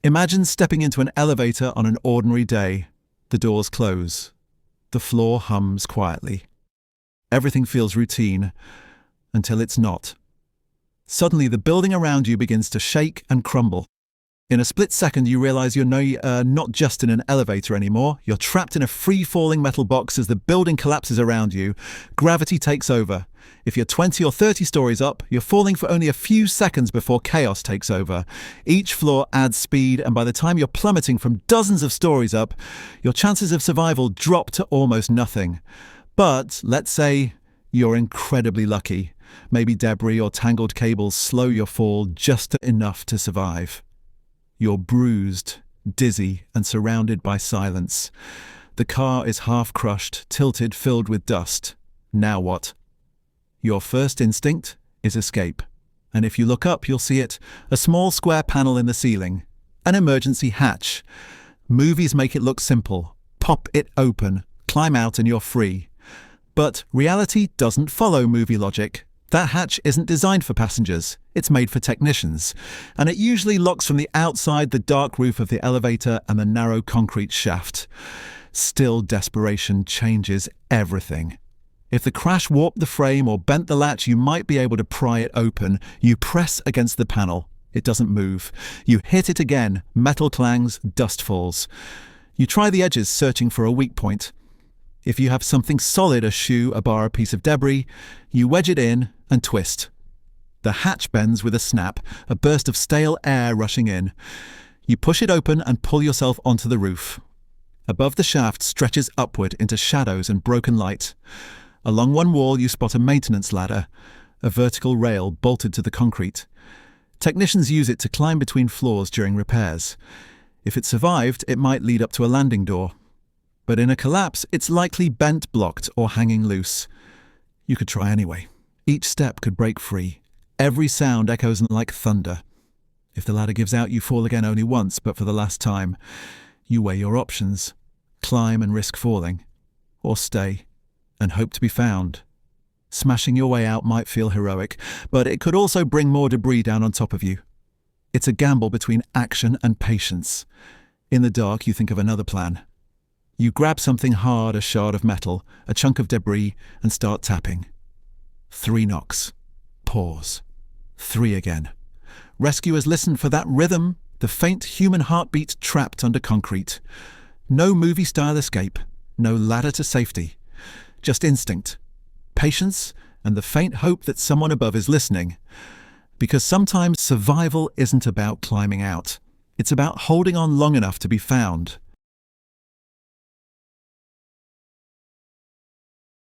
Imagine stepping into an elevator on an ordinary day. The doors close. The floor hums quietly. Everything feels routine, until it's not. Suddenly, the building around you begins to shake and crumble. In a split second, you realize you're not just in an elevator anymore. You're trapped in a free-falling metal box as the building collapses around you. Gravity takes over. If you're 20 or 30 stories up, you're falling for only a few seconds before chaos takes over. Each floor adds speed, and by the time you're plummeting from dozens of stories up, your chances of survival drop to almost nothing. But let's say you're incredibly lucky. Maybe debris or tangled cables slow your fall just enough to survive. You're bruised, dizzy, and surrounded by silence. The car is half crushed, tilted, filled with dust. Now what? Your first instinct is escape. And if you look up, you'll see it, a small square panel in the ceiling. An emergency hatch. Movies make it look simple. Pop it open, climb out, and you're free. But reality doesn't follow movie logic. That hatch isn't designed for passengers. It's made for technicians. And it usually locks from the outside the dark roof of the elevator and the narrow concrete shaft. Still, desperation changes everything. If the crash warped the frame or bent the latch, you might be able to pry it open. You press against the panel. It doesn't move. You hit it again. Metal clangs, dust falls. You try the edges, searching for a weak point. If you have something solid, a shoe, a bar, a piece of debris, you wedge it in and twist. The hatch bends with a snap, a burst of stale air rushing in. You push it open and pull yourself onto the roof. Above, the shaft stretches upward into shadows and broken light. Along one wall, you spot a maintenance ladder, a vertical rail bolted to the concrete. Technicians use it to climb between floors during repairs. If it survived, it might lead up to a landing door. But in a collapse, it's likely bent, blocked, or hanging loose. You could try anyway. Each step could break free. Every sound echoes like thunder. If the ladder gives out, you fall again only once, but for the last time. You weigh your options. Climb and risk falling. Or stay and hope to be found. Smashing your way out might feel heroic, but it could also bring more debris down on top of you. It's a gamble between action and patience. In the dark, you think of another plan. You grab something hard, a shard of metal, a chunk of debris, and start tapping. 3 knocks. Pause. 3 again. Rescuers listen for that rhythm, the faint human heartbeat trapped under concrete. No movie-style escape, no ladder to safety. Just instinct, patience, and the faint hope that someone above is listening. Because sometimes survival isn't about climbing out. It's about holding on long enough to be found.